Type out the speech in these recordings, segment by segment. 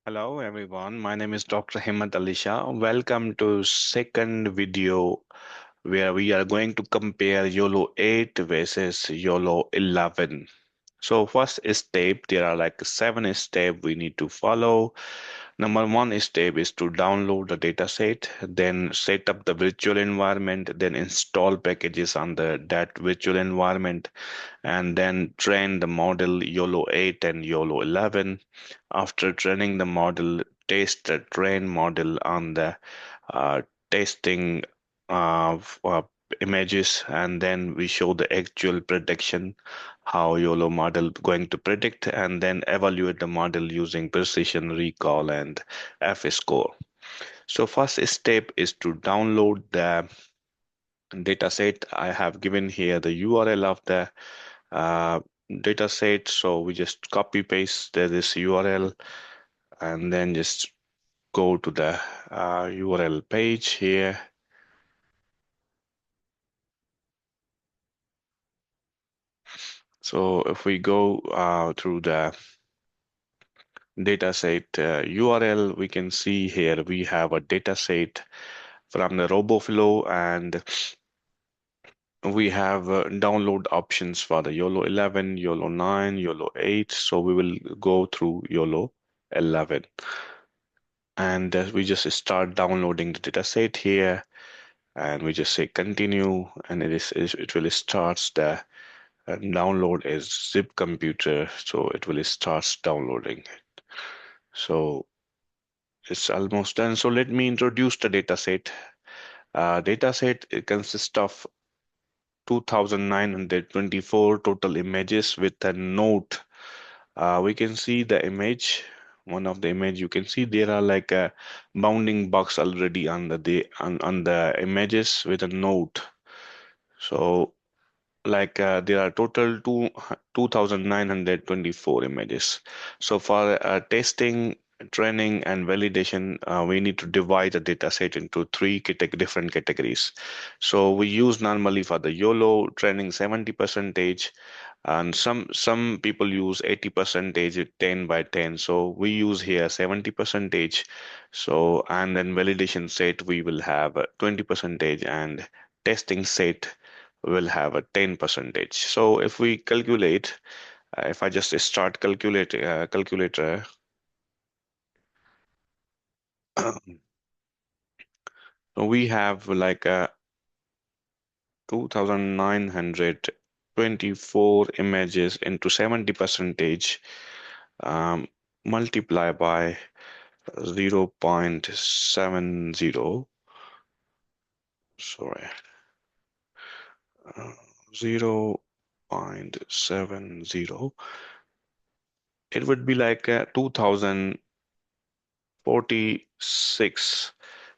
Hello everyone, my name is Dr. Himmat Ali Shah. Welcome to second video where we are going to compare YOLO 8 versus YOLO 11. So first step, there are like 7 steps we need to follow. Number one step is to download the dataset, then set up the virtual environment, then install packages on that virtual environment, and then train the model YOLO 8 and YOLO 11. After training the model, test the train model on the uh, testing of images, and then we show the actual prediction, how YOLO model going to predict, and then evaluate the model using precision, recall, and F score. So first step is to download the dataset. I have given here the URL of the uh, dataset. So we just copy paste this URL and then just go to the URL page here. So if we go through the dataset URL, we can see here we have a dataset from the RoboFlow, and we have download options for the YOLO 11, YOLO 9, YOLO 8. So we will go through YOLO 11. And we just start downloading the dataset here, and we just say continue, and it will start the download as zip computer, so it will start downloading. So it's almost done. So let me introduce the dataset. Dataset, it consists of 2,924 total images with a note. We can see the image. One of the image, you can see there are like a bounding box already on the images with a note. So like there are total 2,924 images. So for testing, training, and validation, we need to divide the dataset into three different categories. So we use normally for the YOLO training 70 percentage, and some people use 80 percentage, 10 by 10. So we use here 70 percentage. So and then validation set we will have 20 percentage, and testing set will have a 10 percentage. So if we calculate, if I just start calculator, so we have like a 2,924 images into 70 percentage, um, multiply by 0.70, sorry, uh, 0.70, it would be like 2,046.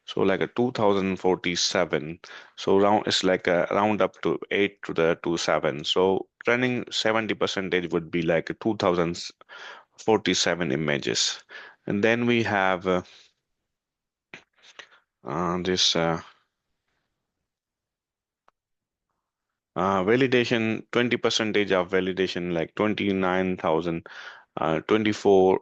So like a 2047. So round it's like a round up to 8 to the 27. So running 70 percentage would be like a 2047 images. And then we have this validation, 20 percentage of validation, like 29,000, 24,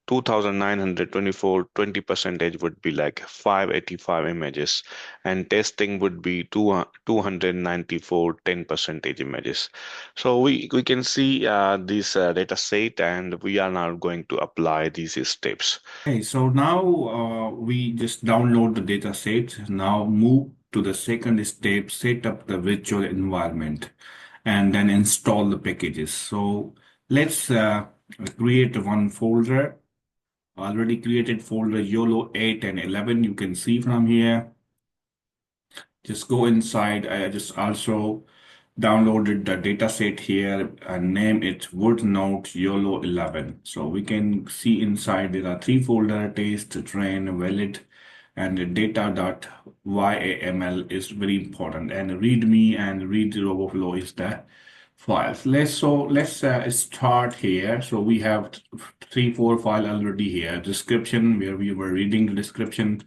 2,924, 20 percentage would be like 585 images, and testing would be 294, 10 percentage images. So we can see this data set, and we are now going to apply these steps. Okay, so now we just download the data set. Now move to the second step, set up the virtual environment, and then install the packages. So let's create one folder. Already created folder YOLO 8 and 11. You can see from here. Just go inside. I just also downloaded the dataset here and name it WordNote YOLO 11. So we can see inside there are three folders: test, train, valid, and the data.yaml is very important. And readme and read RoboFlow is the files. Let's start here. So we have three, four file already here. Description, where we were reading the description.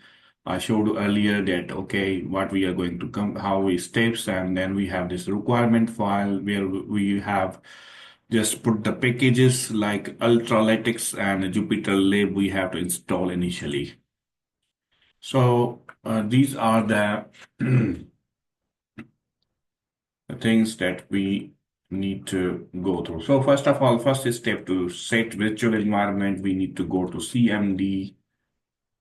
I showed earlier that, okay, what we are going to come, how we steps, and then we have this requirement file where we have just put the packages like Ultralytics and Jupyter Lib we have to install initially. So these are the the things that we need to go through. So first of all, first step to set virtual environment, we need to go to CMD,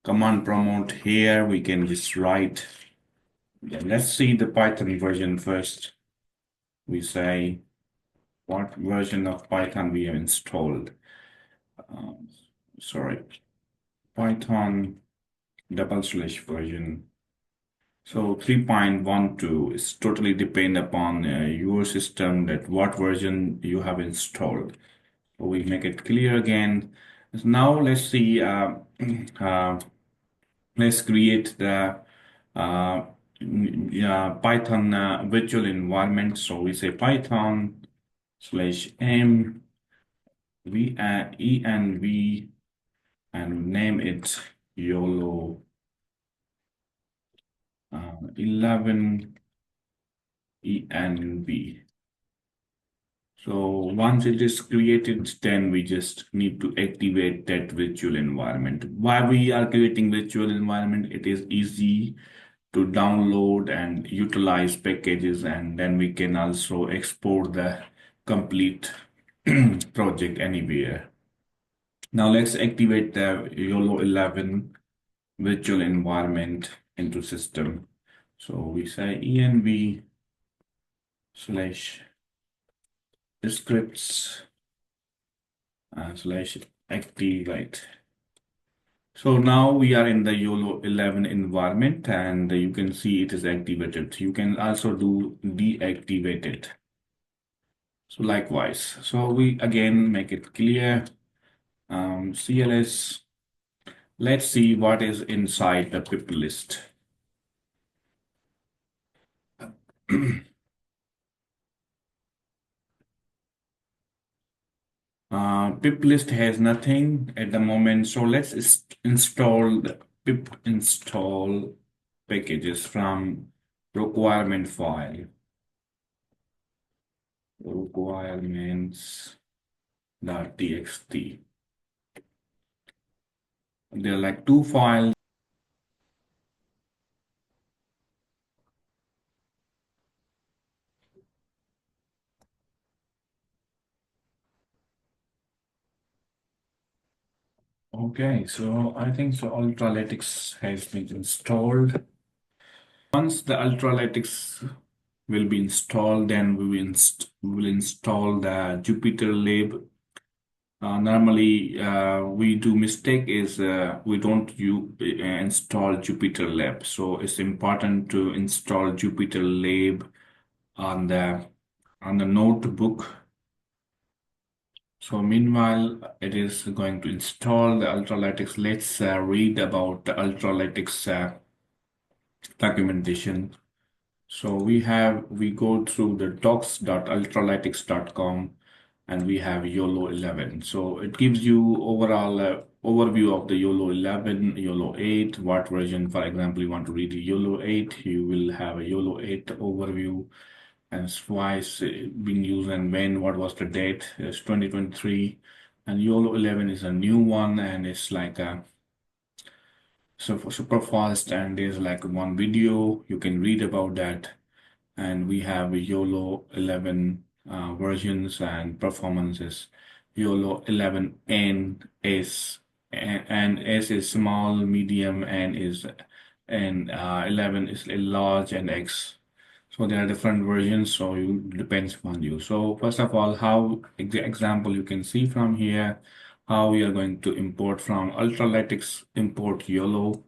command prompt. Here we can just write. Let's see the Python version first. We say what version of Python we have installed. Um, sorry, Python /version. So 3.12 is totally depend upon your system that what version you have installed. So we make it clear again. Now let's see, uh, let's create the Python virtual environment. So we say Python /m env and name it YOLO 11 env. So once it is created, then we just need to activate that virtual environment. Why we are creating virtual environment? It is easy to download and utilize packages, and then we can also export the complete project anywhere. Now let's activate the YOLO 11 virtual environment into system. So we say env slash scripts slash activate. So now we are in the YOLO 11 environment and you can see it is activated. You can also do deactivate it. So likewise, so we again make it clear. CLS, let's see what is inside the pip list. Pip list has nothing at the moment, so let's install the pip install packages from requirement file. Requirements.txt. There are like two files. Okay, so I think so Ultralytics has been installed. Once the Ultralytics will be installed, then we will install the Jupyter Lib. Normally, we do mistake is we don't install Jupyter Lab. So it's important to install Jupyter Lab on the notebook. So meanwhile, it is going to install the Ultralytics. Let's read about the Ultralytics documentation. So we go through the docs.ultralytics.com and we have YOLO 11. So it gives you overall overview of the YOLO 11, YOLO 8, what version, for example, you want to read YOLO 8, you will have a YOLO 8 overview and why it's being used and when, what was the date, it's 2023. And YOLO 11 is a new one and it's like a super fast and there's like one video, you can read about that. And we have YOLO 11 versions and performances. YOLO 11N S, and S is small, medium, and 11 is large, and X. So there are different versions, so it depends on you. So first of all, how the example you can see from here, how we are going to import from Ultralytics, import YOLO,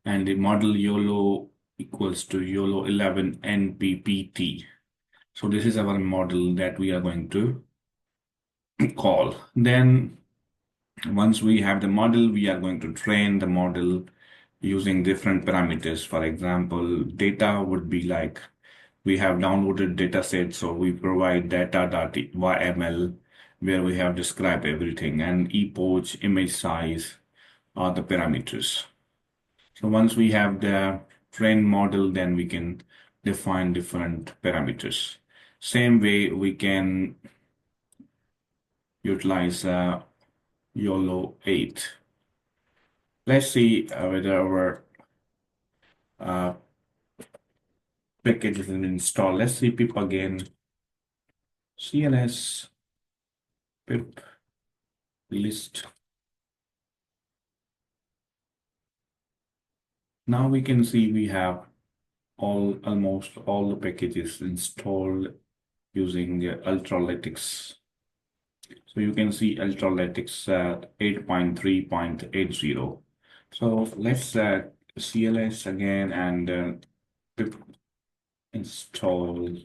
and the model YOLO equals to YOLO 11 NPPT. So this is our model that we are going to call. Then once we have the model, we are going to train the model using different parameters. For example, data would be like we have downloaded data set, so we provide data.yml where we have described everything, and epoch, image size are the parameters. So once we have the trained model, then we can define different parameters. Same way we can utilize YOLO8. Let's see whether our uh, package is installed. Let's see pip again. CLS pip list. Now we can see we have almost all the packages installed using Ultralytics. So you can see Ultralytics at 8.3.80. So let's CLS again and pip install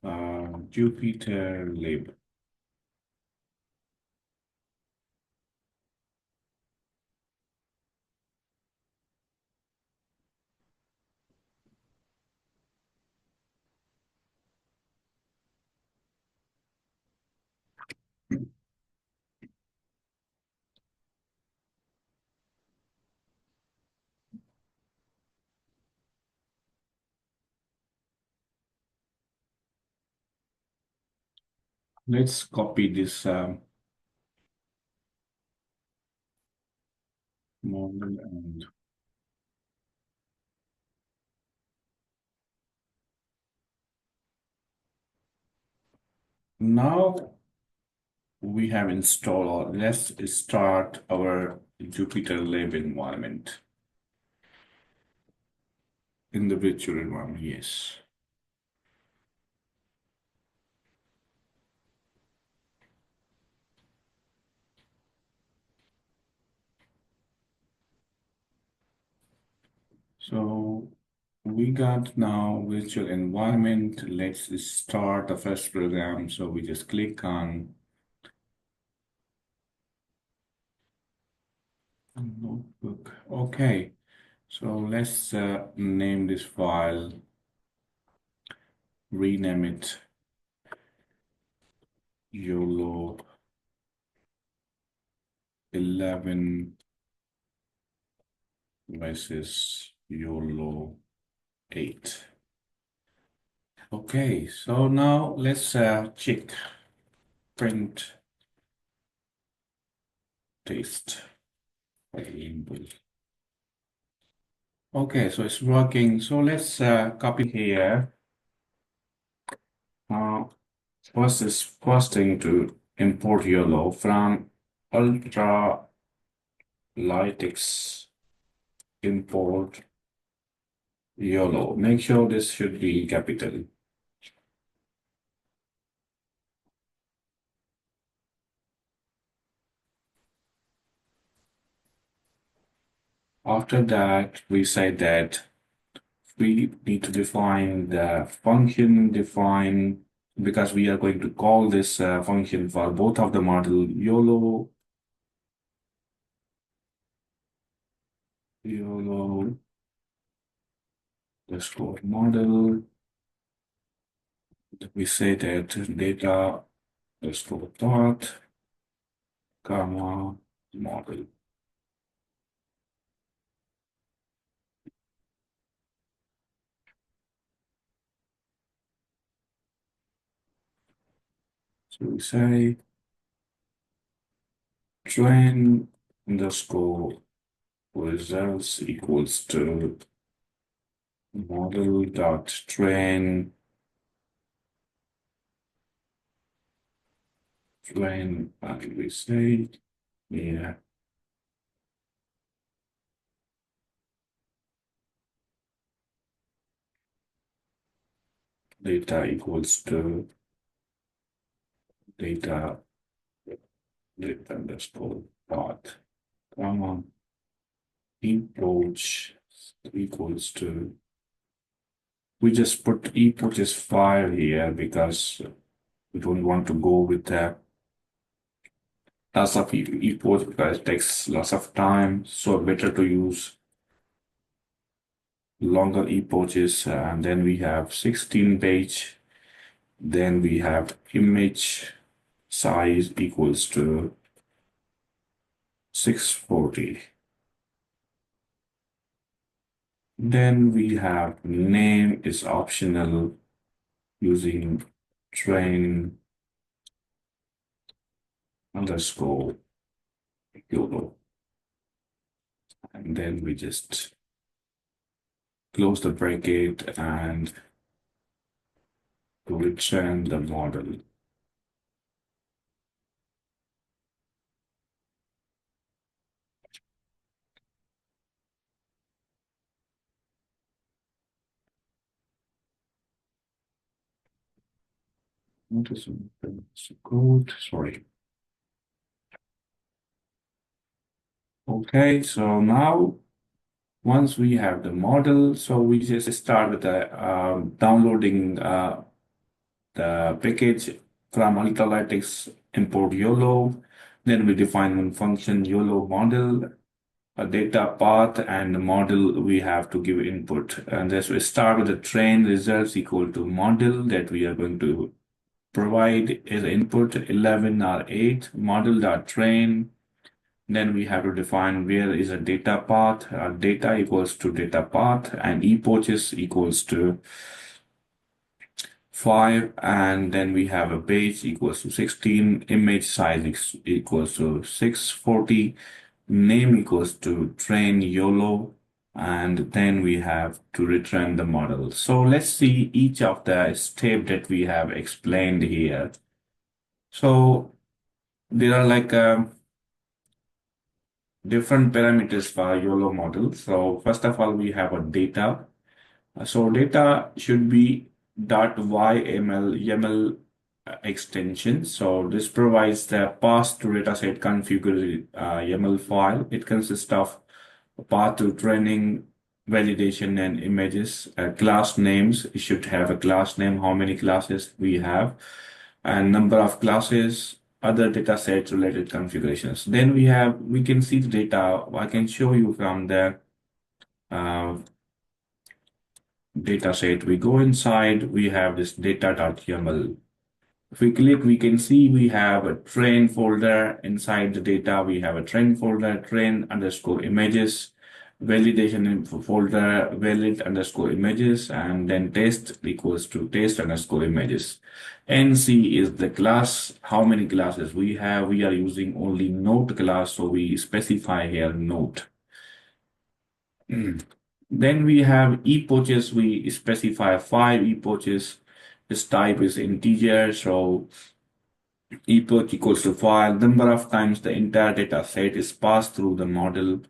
Jupyter lib. Let's copy this model and now we have installed. Let's start our Jupyter Lab environment in the virtual environment. Yes. So we got now virtual environment. Let's start the first program. So we just click on notebook. Okay. So let's name this file, rename it YOLO11 versus YOLO8. Okay, so now let's check print test variable. Okay, so it's working. So let's copy here. Uh, first thing to import YOLO from Ultralytics import YOLO. Make sure this should be capital. After that, we say that we need to define the function define because we are going to call this function for both of the model YOLO underscore model. We say that data underscore dot comma model. So we say train underscore results equals to model dot train and we say yeah data equals to data underscore dot comma approach equals to we just put approach is 5 here because we don't want to go with the lots of approach because it takes lots of time, so better to use longer approaches. And then we have 16 page, then we have image size equals to 640. Then we have name is optional using train underscore YOLO. And then we just close the bracket and return the model. What is code? Sorry. Okay, so now once we have the model, so we just start with the downloading the package from Ultralytics import YOLO. Then we define one function YOLO model, a data path, and the model we have to give input. And this we start with the train results equal to model that we are going to provide as input 11 or 8 model.train. Then we have to define where is a data path. Data equals to data path and epoches equals to 5, and then we have a page equals to 16, image size equals to 640, name equals to train YOLO, and then we have to return the model. So let's see each of the step that we have explained here. So there are like different parameters for YOLO model. So first of all, we have a data. So data should be .yml extension. So this provides the path to dataset configured YAML file. It consists of path to training, validation, and images. Class names, it should have a class name, how many classes we have, and number of classes, other data sets related configurations. Then we can see the data. I can show you from the uh, data set. We go inside, we have this data.yaml. If we click, we can see we have a train folder. Inside the data, we have a train folder, train underscore images, validation info folder, valid underscore images, and then test equals to test underscore images. NC is the class, how many classes we have. We are using only note class, so we specify here note. Then we have epoches. We specify 5 epoches. This type is integer, so epoch equals to file. Number of times the entire data set is passed through the model.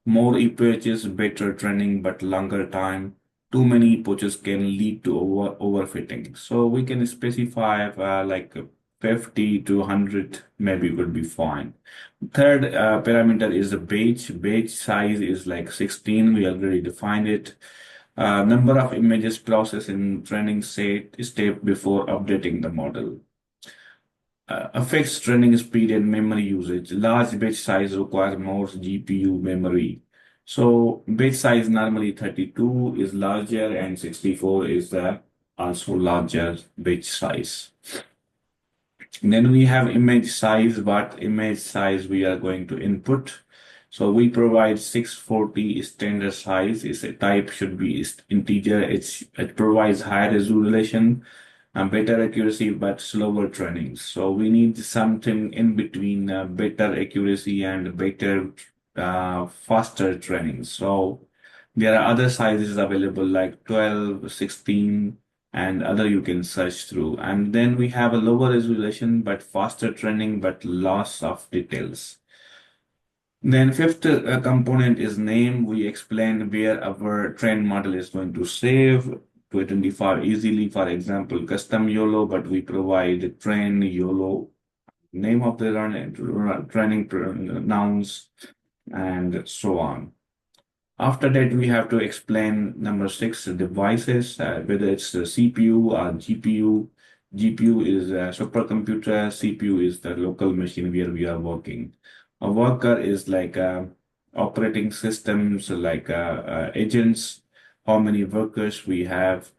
More epoches, better training, but longer time. Too many epoches can lead to overfitting. So we can specify like 50 to 100 maybe would be fine. Third parameter is the batch. Batch size is like 16. We already defined it. Number of images processed in training set step before updating the model. Affects training speed and memory usage. Large batch size requires more GPU memory. So batch size normally 32 is larger and 64 is the also larger batch size. Then we have image size. What image size we are going to input? So we provide 640 standard size. Is a type should be integer. It provides high resolution and better accuracy but slower training. So we need something in between better accuracy and better faster training. So there are other sizes available like 12, 16, and other you can search through. And then we have a lower resolution but faster training but loss of details. Then fifth component is name. We explain where our train model is going to save to identify easily. For example, custom YOLO, but we provide train YOLO, name of the training nouns, and so on. After that, we have to explain number 6 devices, whether it's the CPU or GPU. GPU is a supercomputer, CPU is the local machine where we are working. A worker is like operating systems, like agents, how many workers we have,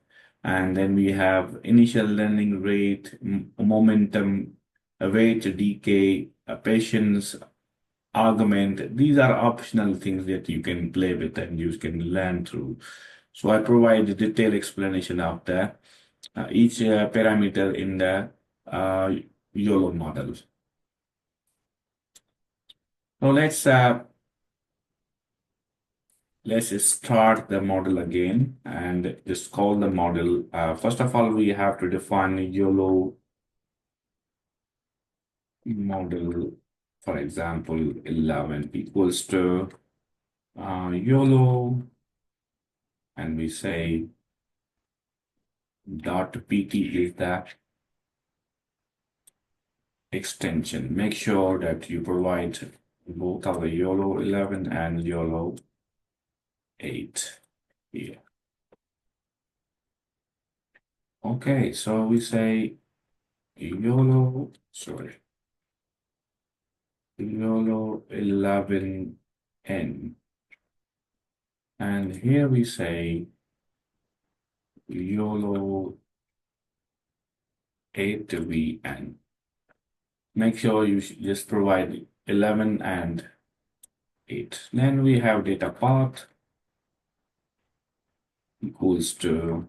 and then we have initial learning rate, momentum, weight decay, patience, argument. These are optional things that you can play with and you can learn through. So I provide a detailed explanation of each parameter in the YOLO model. So let's start the model again and just call the model. First of all, we have to define YOLO model. For example, 11 equals to YOLO, and we say dot pt is the extension. Make sure that you provide both our YOLO11 and YOLO8 here. Okay, so we say YOLO11N. And here we say YOLO8VN. Make sure you just provide 11 and 8. Then we have data path equals to,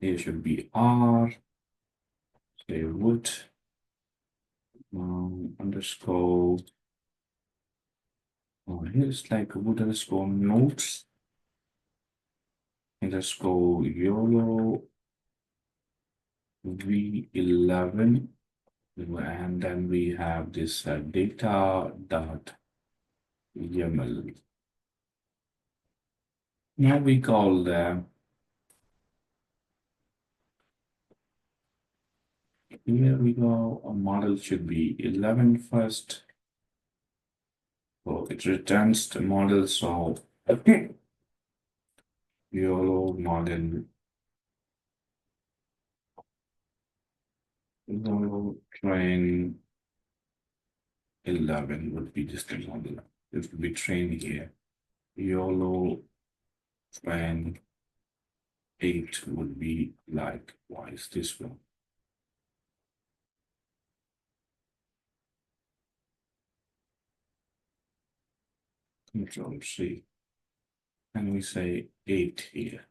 here should be R, say root underscore, here's like root underscore notes underscore YOLO V11, and then we have this data dot YAML. Now we call the here we go. A model should be 11 first. So it returns the model. So YOLO model YOLO train 11 would be just a model. It would be trained here. YOLO train 8 would be likewise this one. Control C. And we say 8 here.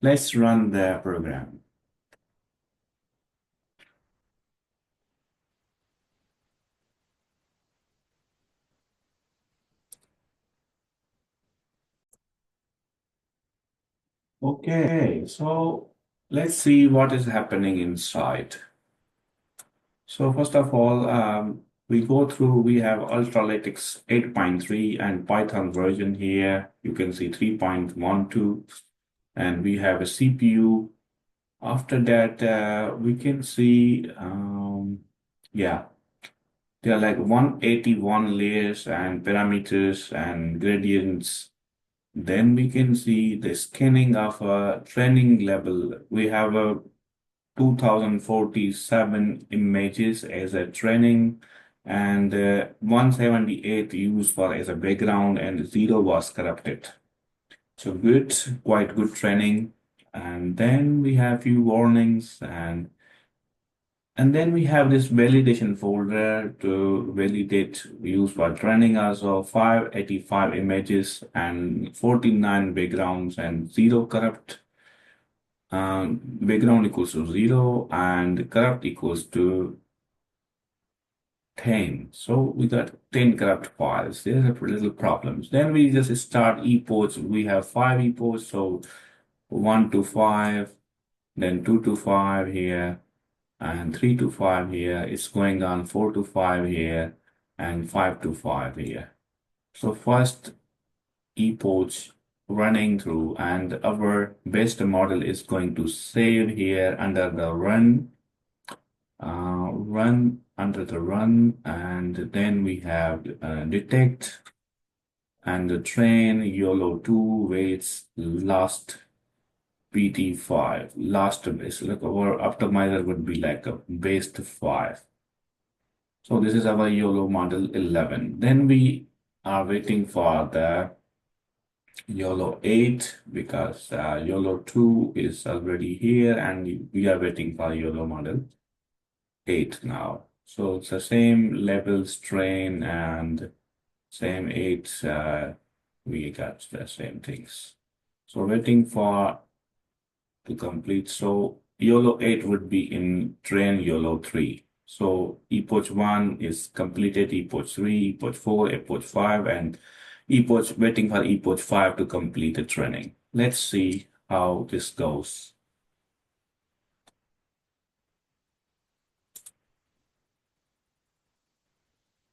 Let's run the program. Okay, so let's see what is happening inside. So first of all, we go through, we have Ultralytics 8.3 and Python version here. You can see 3.12, and we have a CPU. After that, we can see, yeah, there are like 181 layers and parameters and gradients. Then we can see the scanning of a training level. We have a 2047 images as a training, and 178 used for as a background, and 0 was corrupted. So good, quite good training. And then we have few warnings, and then we have this validation folder to validate use for training also 585 images and 49 backgrounds and 0 corrupt. Background equals to 0 and corrupt equals to 10. So we got 10 corrupt files. There's a little problems. Then we just start epochs. We have 5 epochs, so 1 to 5, then 2 to 5 here, and 3 to 5 here. It's going on 4 to 5 here, and 5 to 5 here. So first epoch running through, and our best model is going to save here under the run under the run, and then we have detect and the train YOLO2 waits last PT5 last base. Like our optimizer would be like a base 5. So this is our YOLO model 11. Then we are waiting for the YOLO8 because YOLO2 is already here, and we are waiting for YOLO model 8 now. So it's the same levels train and same 8, we got the same things. So waiting for to complete. So YOLO8 would be in train YOLO3. So epoch 1 is completed, epoch 3, epoch 4, epoch 5, and epoch waiting for epoch 5 to complete the training. Let's see how this goes.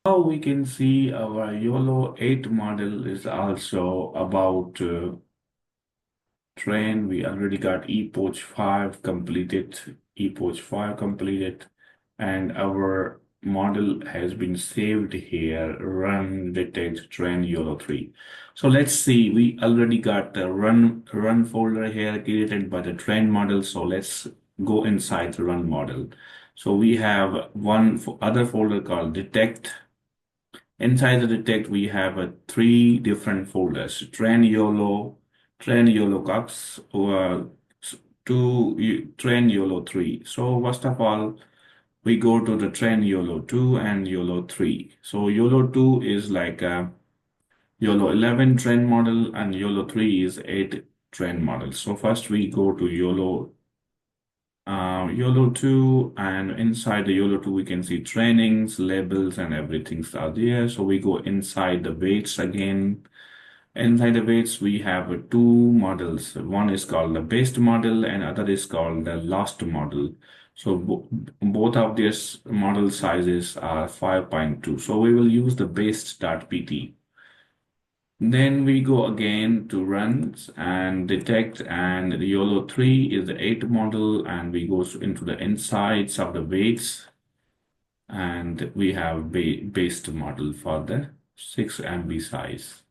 Now we can see our YOLO8 model is also about to train. We already got epoch 5 completed, and our model has been saved here, run detect train YOLO3. So let's see, we already got the run folder here created by the train model. So let's go inside the run model. So we have one other folder called detect. Inside the detect, we have three different folders: train YOLO cups, or train YOLO3. So first of all, we go to the train YOLO2 and YOLO3. So YOLO2 is like a YOLO11 train model, and YOLO3 is 8 train model. So first we go to YOLO2, and inside the YOLO2 we can see trainings, labels, and everything's are there. So we go inside the weights again. Inside the weights we have two models. One is called the best model and other is called the last model. So both of these model sizes are 5.2. So we will use the best.pt. Then we go again to runs and detect, and the YOLO3 is the 8 model, and we go into the insides of the weights, and we have based model for the 6 MB size.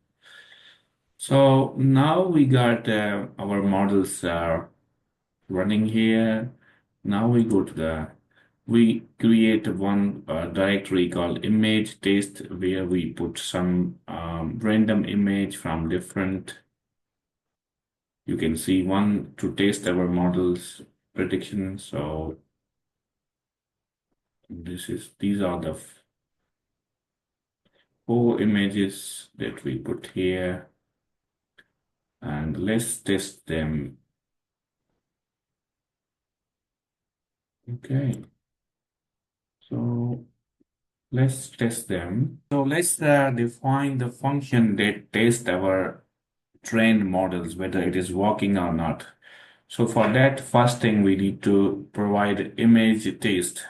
So now we got our models are running here. Now we go to we create one directory called image test, where we put some random image from different. You can see one to test our models prediction. So these are the four images that we put here, and let's test them. Okay, so let's test them. So let's define the function that tests our trained models, whether it is working or not. So for that, first thing we need to provide image test.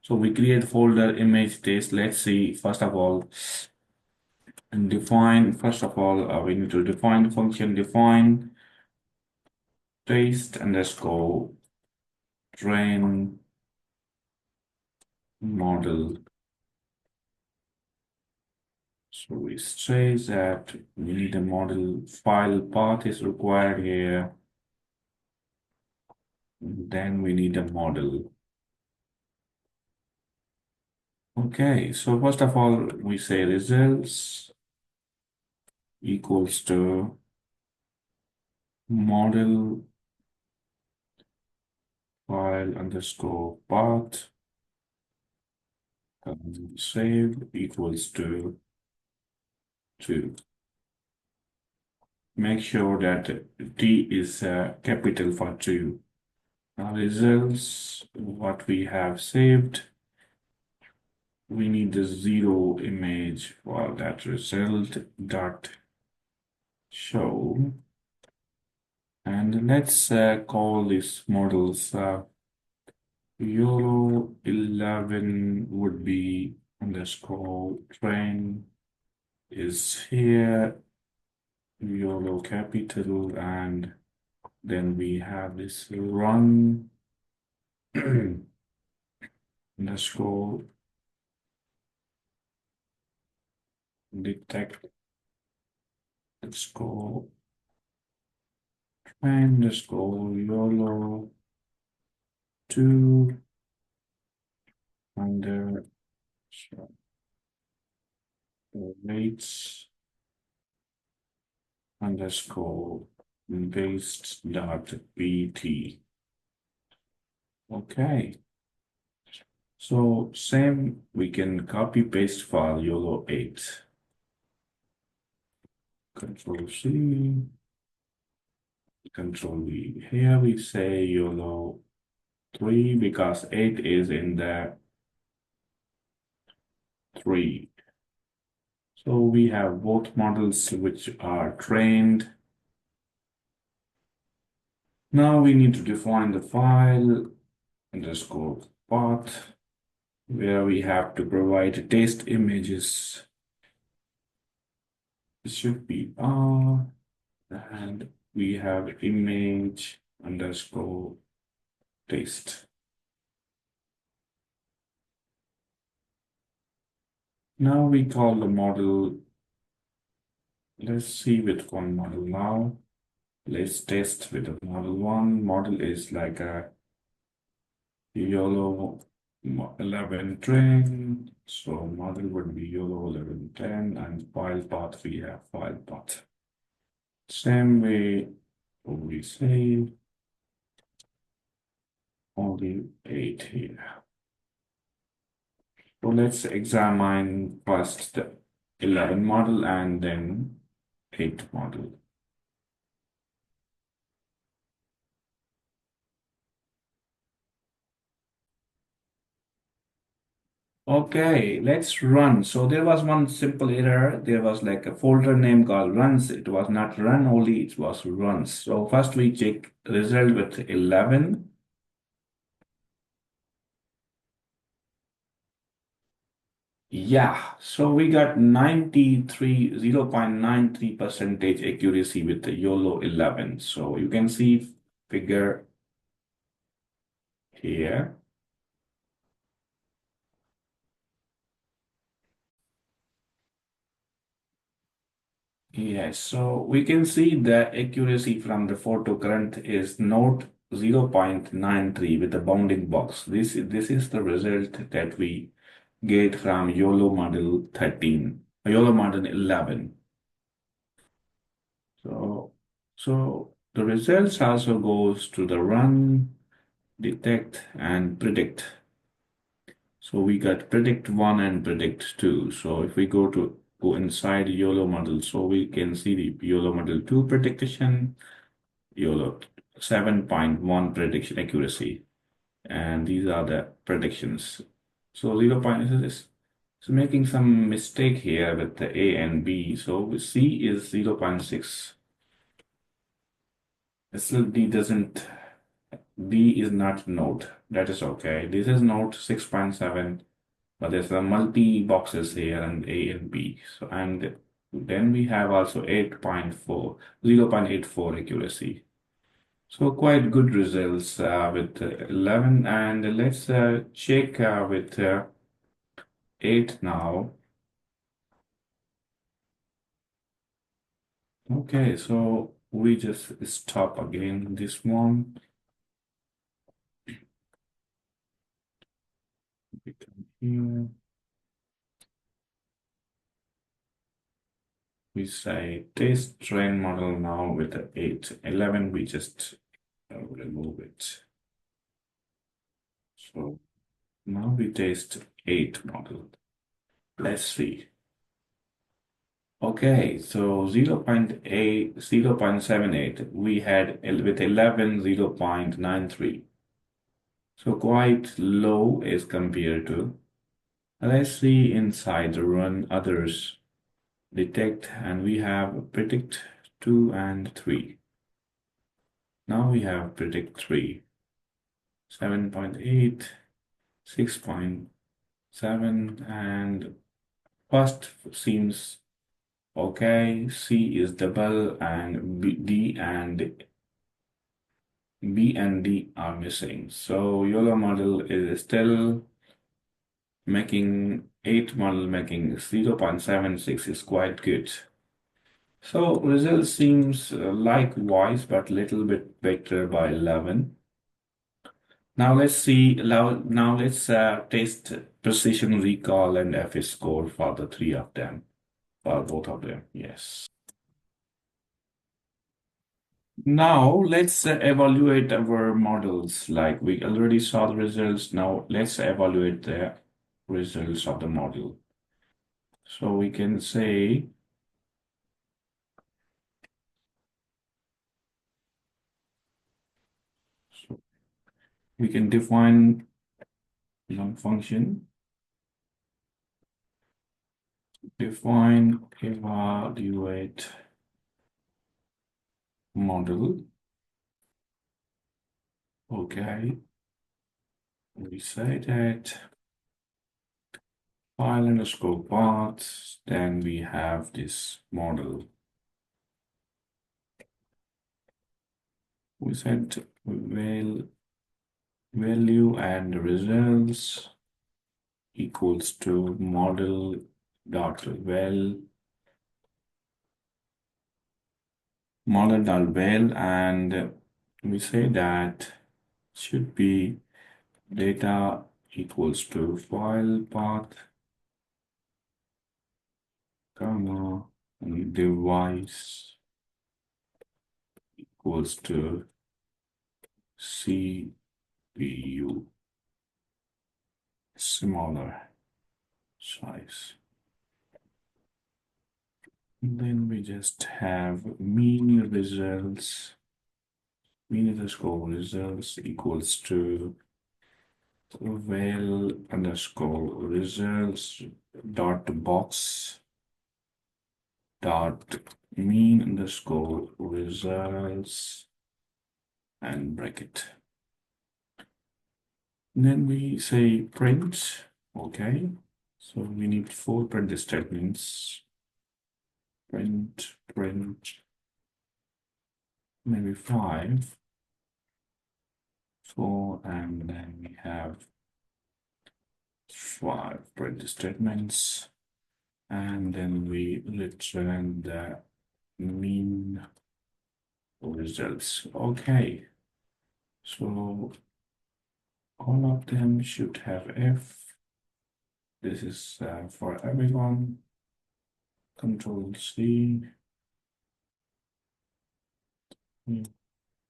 So we create folder image test. Let's see, first of all, and define, first of all, we need to define the function, define test underscore train model. So we say that we need a model file path is required here. Then we need a model. Okay, so first of all, we say results equals to model file underscore path, save equals to 2. Make sure that T is capital for 2. Now results, what we have saved, we need the 0 image for that result dot show. And let's call this models YOLO11 would be underscore train is here, YOLO capital, and then we have this run underscore detect underscore train underscore YOLO 2 under weights underscore based dot bt. Okay. So same, we can copy paste file YOLO8. Control C, Control V. Here we say YOLO 3 because 8 is in the 3. So we have both models which are trained. Now we need to define the file underscore path where we have to provide test images. It should be R and we have image underscore test. Now we call the model. Let's see with one model now. Let's test with the model one. Model is like a YOLO11 train. So model would be YOLO1110 and file path we have file path. Same way we say only 8 here. So let's examine first the 11 model and then 8 model. Okay, let's run. So there was one simple error. There was like a folder name called runs. It was not run only, it was runs. So first we check result with 11. Yeah, so we got 0.93 percentage accuracy with the YOLO11. So you can see figure here. Yes, so we can see the accuracy from the photo current is not 0.93 with the bounding box. This is the result that we get from YOLO model 13, YOLO model 11. So the results also goes to the run, detect, and predict. So we got predict 1 and predict 2. So if we go inside YOLO model, so we can see the YOLO model 2 prediction, YOLO 7.1 prediction accuracy. And these are the predictions. So 0. Is making some mistake here with the A and B. So C is 0.6. Still D is not node. That is okay. This is node 6.7. But there's a multi boxes here and A and B. So and then we have also 8.4, 0.84 accuracy. So quite good results with 11. And let's check with 8 now. Okay, so we just stop again this one. We come here. We say test train model now with the 8. 11, we just remove it. So now we test 8 model. Let's see. Okay, so 0.8, 0.78, we had with 11, 0.93. So quite low as compared to. Let's see inside the run others. Detect, and we have predict 2 and 3. Now we have predict 3, 7.8, 6.7, and first seems okay. C is double, and B and D are missing. So YOLO model is still making 8 model making 0.76 is quite good. So result seems likewise, but little bit better by 11. Now let's see. Now let's test precision recall and FS score for the three of them, for both of them. Yes. Now let's evaluate our models. Like we already saw the results. Now let's evaluate the results of the model. So we can say. we can define function, define evaluate model. Okay, we say that file underscore path, then we have this model. We said value and results equals to model dot val, and we say that should be data equals to file path, comma, and device equals to CPU, smaller size. And then we just have mean results, mean underscore results equals to val underscore results dot box dot mean underscore results and bracket. And then we say print. Okay, so we need 4 print statements. Print, maybe 5, 4, and then we have 5 print statements, and then we return the mean results. Okay, so all of them should have F. This is for everyone. Control C.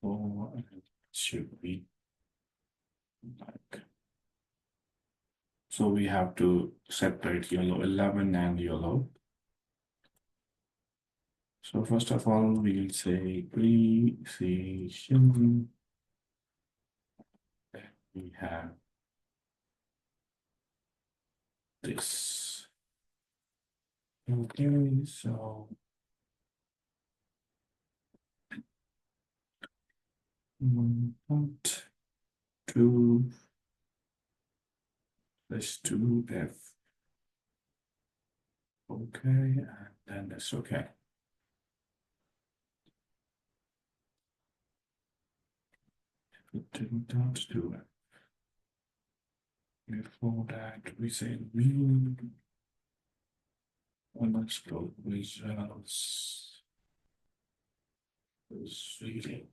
Or it should be like. So we have to separate YOLO11 and YOLO. So first of all, we'll say precision. We have this. Okay, so 1.2 plus 2F. Okay, and then that's okay. Don't do it. Before that, we say mean underscore results is reading.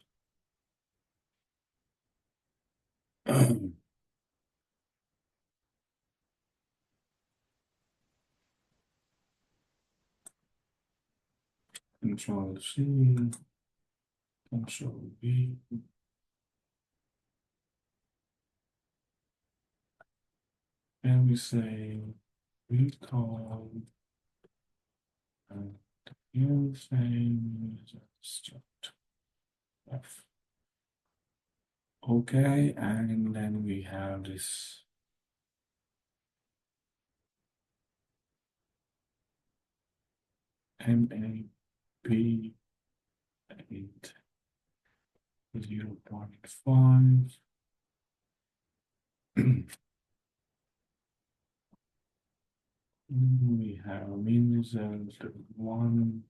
Control C, Control V. And we say recall and using start F. Okay, and then we have this MAP 8 0.5. We have mean result 1.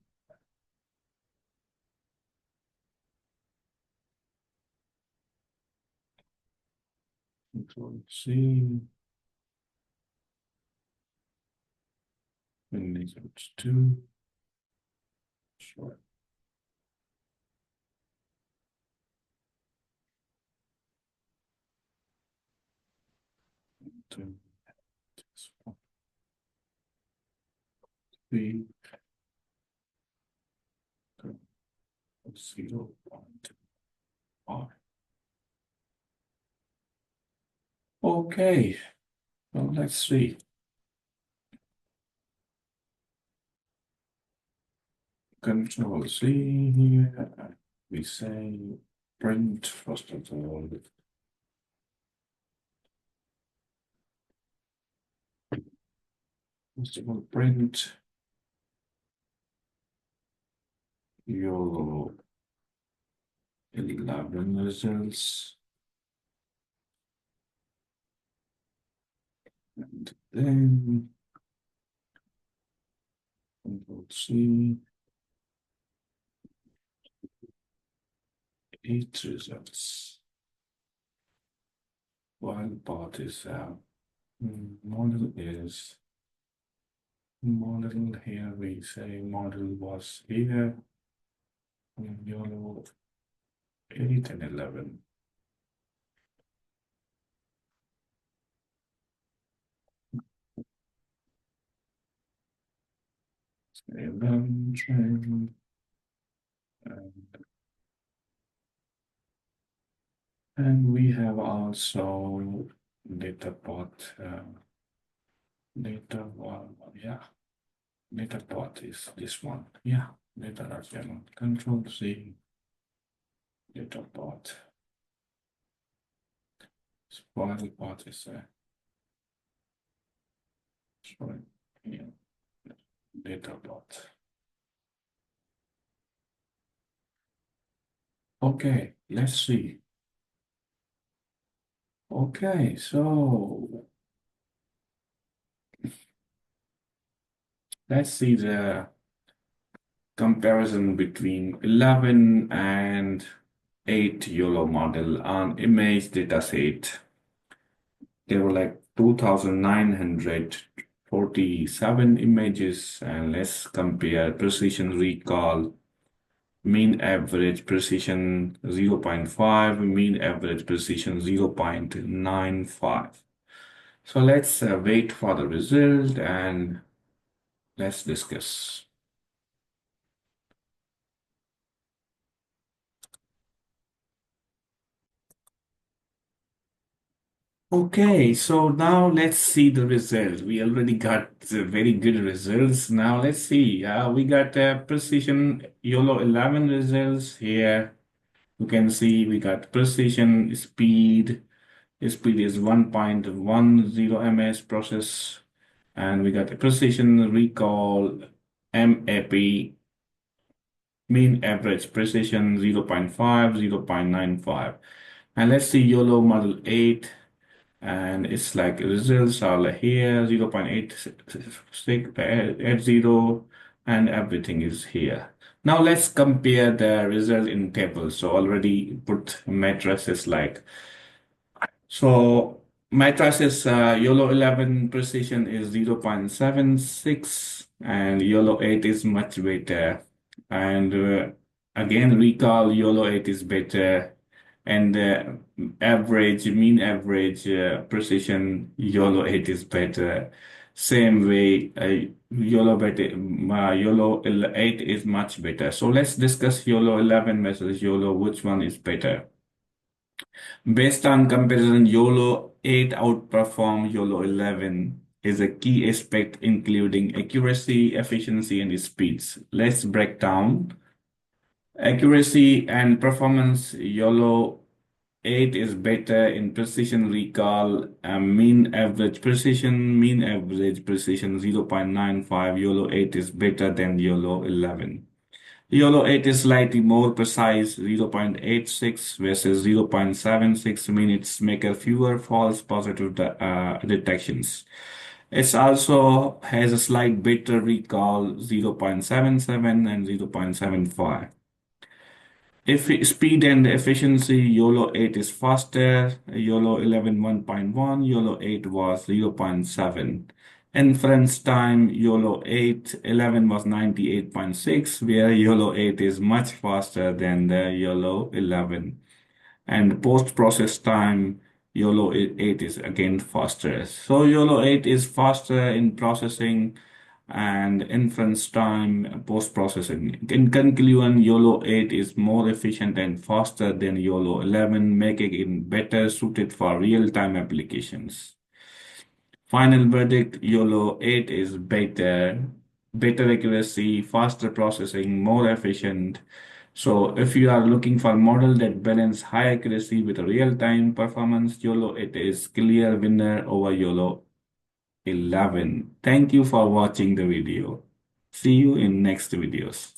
Control C. Mean result 2. Sure. To this one. 3. 0.5. Okay, well, let's see. Control C here. We say print first of all First of all, print YOLOv8 results. And then Control-C, 8 results. While path is model here, we say model was here, YOLO8 and 11. Trend, and we have also data path. Data path is this one. Yeah, data.yaml. Control-C, data path. File path is sorry, yeah, data path. Okay, let's see. Okay, so let's see the comparison between 11 and 8 YOLO model on image dataset. There were like 2,947 images, and let's compare precision recall, mean average precision 0.5, mean average precision 0.95. So let's wait for the result and let's discuss. Okay, so now let's see the result. We already got very good results. Now let's see. We got precision YOLO11 results here. You can see we got precision speed. Speed is 1.10 ms process. And we got a precision recall MAP, mean average precision 0.5, 0.95. And let's see YOLO model 8. And it's like results are like here 0.8680 and everything is here. Now let's compare the result in tables. So already put matrices like so matrices YOLO11 precision is 0.76 and YOLO8 is much better. And again recall YOLO8 is better, and mean average precision YOLO8 is better. Same way YOLO8 is much better. So let's discuss YOLO11 versus YOLO, which one is better. Based on comparison, YOLO8 outperform YOLO11 is a key aspect including accuracy, efficiency, and speeds. Let's break down. Accuracy and performance, YOLO8 is better in precision recall, mean average precision 0.95. YOLO8 is better than YOLO11. YOLO8 is slightly more precise, 0.86 versus 0.76 minutes, making fewer false positive detections. It also has a slight better recall, 0.77 and 0.75. If speed and efficiency, YOLO8 is faster, YOLO11 1.1, YOLO8 was 0.7. Inference time, YOLO8 11 was 98.6, where YOLO8 is much faster than the YOLO11. And post-process time, YOLO8 is again faster. So YOLO8 is faster in processing and inference time post-processing. In conclusion, YOLO8 is more efficient and faster than YOLO11, making it better suited for real-time applications. Final verdict, YOLO8 is better accuracy, faster processing, more efficient. So if you are looking for a model that balance high accuracy with real-time performance, YOLO8 is clear winner over YOLO11. 11. Thank you for watching the video. See you in next videos.